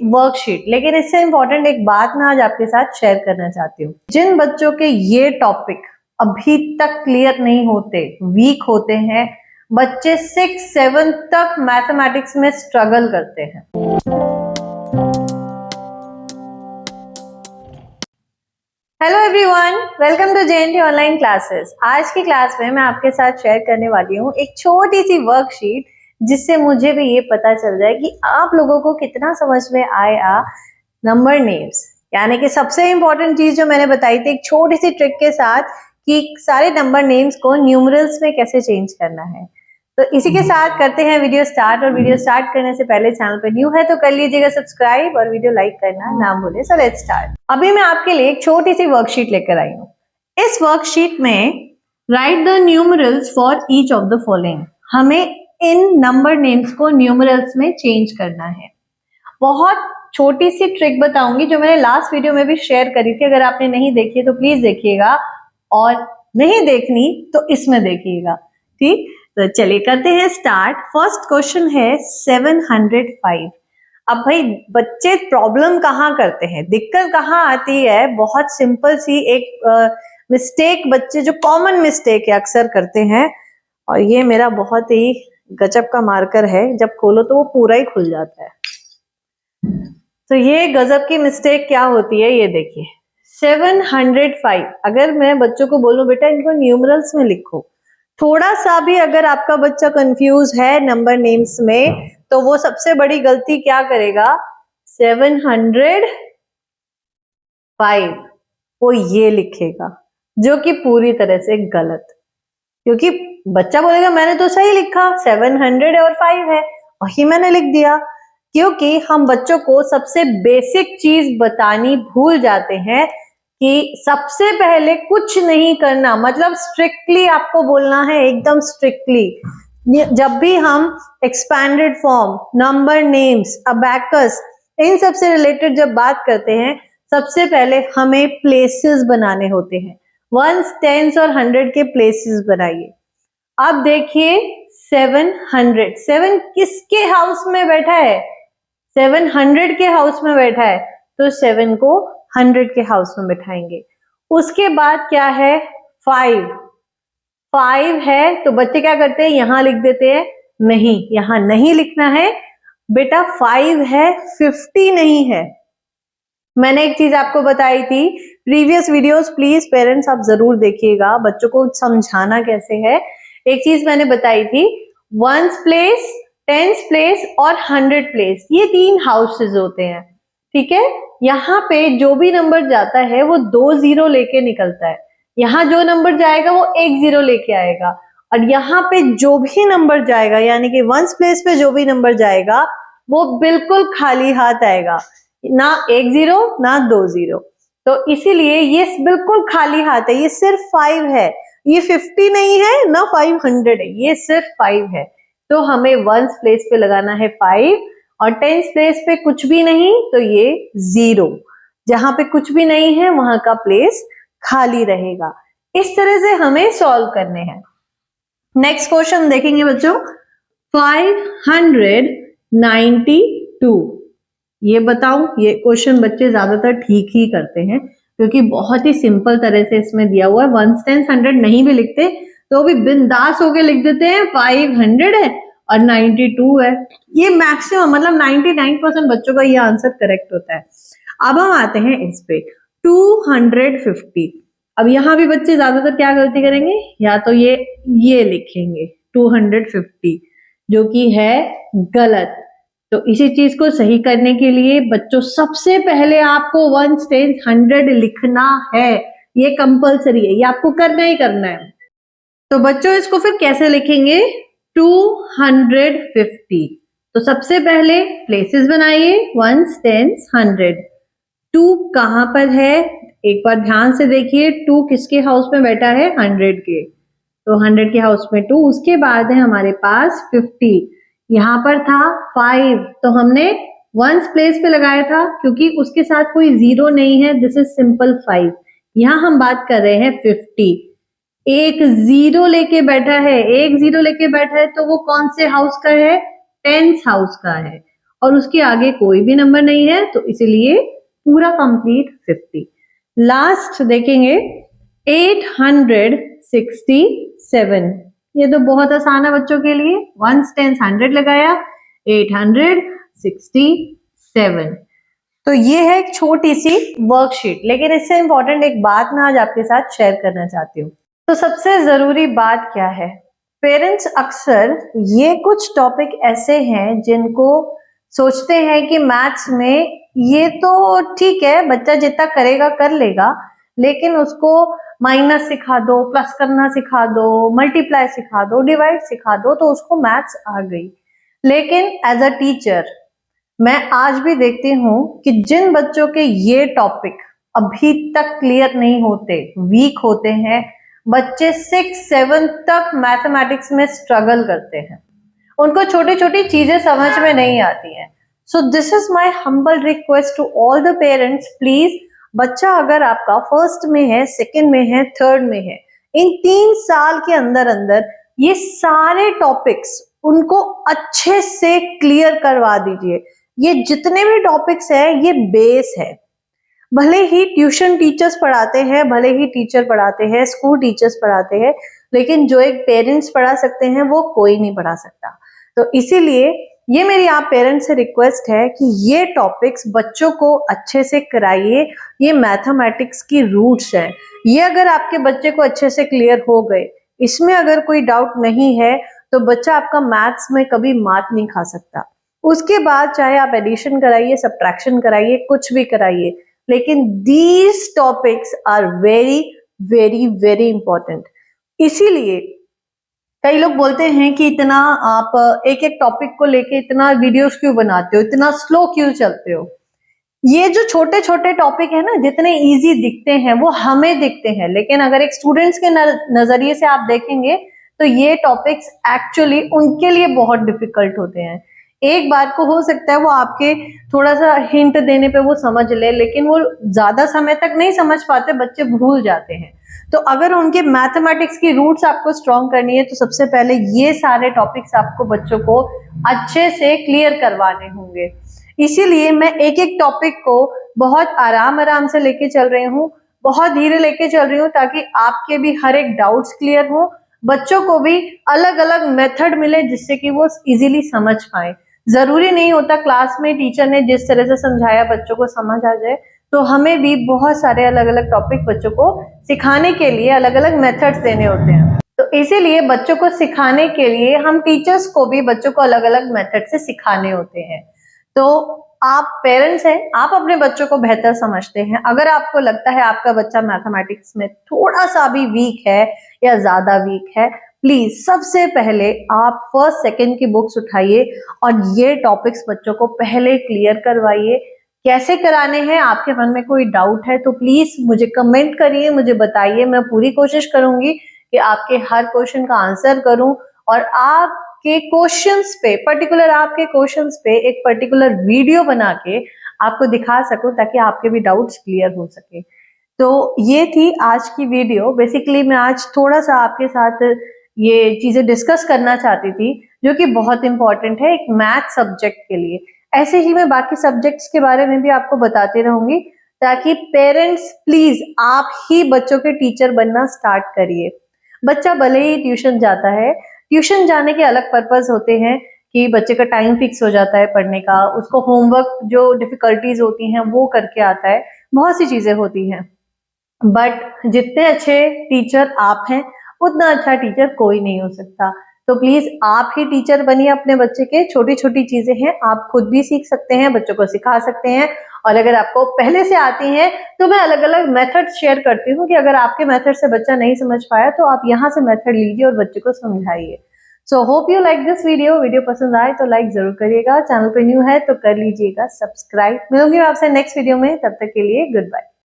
Worksheet. लेकिन इससे important एक बात मैं आज आपके साथ शेयर करना चाहती हूँ। जिन बच्चों के ये टॉपिक अभी तक क्लियर नहीं होते, वीक होते हैं, बच्चे 6-7 तक मैथमेटिक्स में स्ट्रगल करते हैं। Hello everyone, welcome to JNT online classes. आज की क्लास में मैं आपके साथ शेयर करने वाली हूँ एक छोटी सी वर्कशीट, जिससे मुझे भी ये पता चल जाए कि आप लोगों को कितना समझ में आया नंबर नेम्स। यानी कि सबसे इंपॉर्टेंट चीज जो मैंने बताई थी एक छोटी सी ट्रिक के साथ कि सारे नंबर नेम्स को न्यूमरल्स में कैसे चेंज करना है। तो इसी के साथ करते हैं वीडियो स्टार्ट। और वीडियो स्टार्ट करने से पहले चैनल पे न्यू है तो कर लीजिएगा सब्सक्राइब और वीडियो लाइक करना ना भूले। So let's start. अभी मैं आपके लिए एक छोटी सी वर्कशीट लेकर आई हूँ। इस वर्कशीट में right the numerals for each of the following. हमें इन नंबर नेम्स को न्यूमरल्स में चेंज करना है। बहुत छोटी सी ट्रिक बताऊंगी जो मैंने लास्ट वीडियो में भी शेयर करी थी। अगर आपने नहीं देखी तो प्लीज देखिएगा, और नहीं देखनी तो इसमें देखिएगा। ठीक, तो चलिए करते हैं स्टार्ट। फर्स्ट क्वेश्चन है 705। अब भाई बच्चे प्रॉब्लम कहाँ करते हैं, दिक्कत कहाँ आती है? बहुत सिंपल सी एक मिस्टेक बच्चे जो कॉमन मिस्टेक है अक्सर करते हैं, और ये मेरा बहुत ही गजब का मार्कर है, जब खोलो तो वो पूरा ही खुल जाता है। तो ये गजब की मिस्टेक क्या होती है ये देखिए, 705। अगर मैं बच्चों को बोलूं बेटा इनको न्यूमरल्स में लिखो, थोड़ा सा भी अगर आपका बच्चा कंफ्यूज है नंबर नेम्स में तो वो सबसे बड़ी गलती क्या करेगा, 705 वो ये लिखेगा, जो कि पूरी तरह से गलत। क्योंकि बच्चा बोलेगा मैंने तो सही लिखा, 700 और 5 है, वही मैंने लिख दिया। क्योंकि हम बच्चों को सबसे बेसिक चीज बतानी भूल जाते हैं कि सबसे पहले कुछ नहीं करना, मतलब स्ट्रिक्टली आपको बोलना है, एकदम स्ट्रिक्टली। जब भी हम expanded form, number names, abacus, इन सब से रिलेटेड जब बात करते हैं, सबसे पहले हमें प्लेसेस बनाने होते हैं। वंस, टेंस और 100 के प्लेसेस बनाइए। अब देखिए 700, 7 किसके हाउस में बैठा है? 700 के हाउस में बैठा है, तो 7 को 100 के हाउस में बैठाएंगे। उसके बाद क्या है, 5 है, तो बच्चे क्या करते हैं, यहां लिख देते हैं। नहीं, यहां नहीं लिखना है बेटा, 5 है, 50 नहीं है। मैंने एक चीज आपको बताई थी प्रीवियस वीडियोस, प्लीज पेरेंट्स आप जरूर देखिएगा, बच्चों को समझाना कैसे है। एक चीज मैंने बताई थी, वंस प्लेस, टेंस प्लेस और 100 प्लेस, ये 3 हाउसेस होते हैं। ठीक है, यहाँ पे जो भी नंबर जाता है वो 2 0 लेके निकलता है। यहाँ जो नंबर जाएगा वो 1 0 लेके आएगा, और यहाँ पे जो भी नंबर जाएगा, यानी कि वंस प्लेस पे जो भी नंबर जाएगा वो बिल्कुल खाली हाथ आएगा, ना 1 0 ना 2 0। तो इसीलिए ये बिल्कुल खाली हाथ है, ये सिर्फ 5 है, ये 50 नहीं है ना 500 है, ये सिर्फ 5 है। तो हमें वंस प्लेस पे लगाना है 5, और टेंस प्लेस पे कुछ भी नहीं तो ये 0। जहां पे कुछ भी नहीं है वहां का प्लेस खाली रहेगा। इस तरह से हमें सॉल्व करने हैं। नेक्स्ट क्वेश्चन देखेंगे बच्चों, 592। ये बताओ, ये क्वेश्चन बच्चे ज्यादातर ठीक ही करते हैं क्योंकि बहुत ही सिंपल तरह से इसमें दिया हुआ है। वंस, टेंस, 100 नहीं भी लिखते तो भी बिंदास होके लिख देते हैं 500 है और 92 है। ये मैक्सिमम, मतलब 99% बच्चों का ये आंसर करेक्ट होता है। अब हम आते हैं इस पे 250। अब यहाँ भी बच्चे ज्यादातर क्या गलती करेंगे, या तो ये लिखेंगे 250, जो कि है गलत। तो इसी चीज को सही करने के लिए बच्चों सबसे पहले आपको वंस, टेंस, 100 लिखना है, ये कंपलसरी है, ये आपको करना ही करना है। तो बच्चों इसको फिर कैसे लिखेंगे, 250। तो सबसे पहले प्लेसेस बनाइए, वंस, टेंस, 100। 2 कहां पर है, एक बार ध्यान से देखिए, 2 किसके हाउस में बैठा है, 100 के, तो 100 के हाउस में 2। उसके बाद है हमारे पास 50, यहाँ पर था 5, तो हमने वंस प्लेस पे लगाया था क्योंकि उसके साथ कोई 0 नहीं है, दिस इज सिंपल 5। यहाँ हम बात कर रहे हैं 50, एक 0 लेके बैठा है, एक 0 लेके बैठा है, तो वो कौन से हाउस का है, टेंस हाउस का है। और उसके आगे कोई भी नंबर नहीं है, तो इसीलिए पूरा कंप्लीट 50। लास्ट देखेंगे 867। ये तो बहुत आसान है बच्चों के लिए, 1 10 100 लगाया, 867। तो ये है एक छोटी सी वर्कशीट, लेकिन इससे इंपॉर्टेंट एक बात मैं आज आपके साथ शेयर करना चाहती हूँ। तो सबसे जरूरी बात क्या है, पेरेंट्स अक्सर ये कुछ टॉपिक ऐसे हैं जिनको सोचते हैं कि मैथ्स में ये तो ठीक है, बच्चा जितना करेगा कर लेगा, लेकिन उसको माइनस सिखा दो, प्लस करना सिखा दो, मल्टीप्लाई सिखा दो, डिवाइड सिखा दो, तो उसको मैथ्स आ गई। लेकिन एज अ टीचर मैं आज भी देखती हूँ कि जिन बच्चों के ये टॉपिक अभी तक क्लियर नहीं होते, वीक होते हैं, बच्चे 6-7 तक मैथमेटिक्स में स्ट्रगल करते हैं, उनको छोटी छोटी चीजें समझ में नहीं आती हैं। So this is my humble request to all the parents, please बच्चा अगर आपका फर्स्ट में है, सेकंड में है, थर्ड में है, इन 3 साल के अंदर अंदर ये सारे टॉपिक्स उनको अच्छे से क्लियर करवा दीजिए। ये जितने भी टॉपिक्स हैं ये बेस है। भले ही ट्यूशन टीचर्स पढ़ाते हैं, भले ही टीचर पढ़ाते हैं, स्कूल टीचर्स पढ़ाते हैं, लेकिन जो एक पेरेंट्स पढ़ा सकते हैं वो कोई नहीं पढ़ा सकता। तो इसीलिए ये मेरी आप पेरेंट्स से रिक्वेस्ट है कि ये टॉपिक्स बच्चों को अच्छे से कराइए। ये मैथमेटिक्स की रूट्स हैं, ये अगर आपके बच्चे को अच्छे से क्लियर हो गए, इसमें अगर कोई डाउट नहीं है, तो बच्चा आपका मैथ्स में कभी मात नहीं खा सकता। उसके बाद चाहे आप एडिशन कराइए, सब्ट्रैक्शन कराइए, कुछ भी कराइए, लेकिन these topics are very very very important. इसीलिए कई लोग बोलते हैं कि इतना आप एक एक टॉपिक को लेके इतना वीडियोस क्यों बनाते हो, इतना स्लो क्यों चलते हो। ये जो छोटे छोटे टॉपिक है ना, जितने इजी दिखते हैं वो हमें दिखते हैं, लेकिन अगर एक स्टूडेंट्स के नजरिए से आप देखेंगे तो ये टॉपिक्स एक्चुअली उनके लिए बहुत डिफिकल्ट होते हैं। एक बार को हो सकता है वो आपके थोड़ा सा हिंट देने पे वो समझ ले, लेकिन वो ज्यादा समय तक नहीं समझ पाते, बच्चे भूल जाते हैं। तो अगर उनके मैथमेटिक्स की रूट्स आपको स्ट्रॉन्ग करनी है, तो सबसे पहले ये सारे टॉपिक्स आपको बच्चों को अच्छे से क्लियर करवाने होंगे। इसीलिए मैं एक एक टॉपिक को बहुत आराम आराम से लेके चल रही हूँ, बहुत धीरे लेके चल रही हूँ, ताकि आपके भी हर एक डाउट्स क्लियर हो, बच्चों को भी अलग अलग मेथड मिले जिससे कि वो इजीली समझ पाए। जरूरी नहीं होता क्लास में टीचर ने जिस तरह से समझाया बच्चों को समझ आ जाए, तो हमें भी बहुत सारे अलग अलग टॉपिक बच्चों को सिखाने के लिए अलग अलग मेथड्स देने होते हैं। तो इसीलिए बच्चों को सिखाने के लिए हम टीचर्स को भी बच्चों को अलग अलग मेथड से सिखाने होते हैं। तो आप पेरेंट्स हैं, आप अपने बच्चों को बेहतर समझते हैं। अगर आपको लगता है आपका बच्चा मैथमेटिक्स में थोड़ा सा भी वीक है या ज्यादा वीक है, प्लीज सबसे पहले आप फर्स्ट सेकंड की बुक्स उठाइए और ये टॉपिक्स बच्चों को पहले क्लियर करवाइए। कैसे कराने हैं, आपके मन में कोई डाउट है तो प्लीज मुझे कमेंट करिए, मुझे बताइए। मैं पूरी कोशिश करूंगी कि आपके हर क्वेश्चन का आंसर करूं और आपके क्वेश्चंस पे, पर्टिकुलर आपके क्वेश्चंस पे एक पर्टिकुलर वीडियो बना के आपको दिखा सकूं, ताकि आपके भी डाउट्स क्लियर हो सके। तो ये थी आज की वीडियो। बेसिकली मैं आज थोड़ा सा आपके साथ ये चीजें डिस्कस करना चाहती थी, जो कि बहुत इंपॉर्टेंट है एक मैथ सब्जेक्ट के लिए। ऐसे ही मैं बाकी सब्जेक्ट्स के बारे में भी आपको बताती रहूंगी, ताकि पेरेंट्स प्लीज आप ही बच्चों के टीचर बनना स्टार्ट करिए। बच्चा भले ही ट्यूशन जाता है, ट्यूशन जाने के अलग पर्पस होते हैं कि बच्चे का टाइम फिक्स हो जाता है पढ़ने का, उसको होमवर्क जो डिफिकल्टीज होती हैं वो करके आता है, बहुत सी चीजें होती हैं। बट जितने अच्छे टीचर आप हैं, उतना अच्छा टीचर कोई नहीं हो सकता। तो प्लीज आप ही टीचर बनिए अपने बच्चे के। छोटी छोटी चीजें हैं, आप खुद भी सीख सकते हैं, बच्चों को सिखा सकते हैं। और अगर आपको पहले से आती हैं तो मैं अलग अलग मेथड शेयर करती हूँ कि अगर आपके मेथड से बच्चा नहीं समझ पाया तो आप यहाँ से मेथड लीजिए और बच्चे को समझाइए। So hope you like this video. Video पसंद आए तो लाइक जरूर करिएगा, चैनल पे न्यू है तो कर लीजिएगा सब्सक्राइब। मिलूंगी आपसे नेक्स्ट वीडियो में, तब तक के लिए गुड बाय।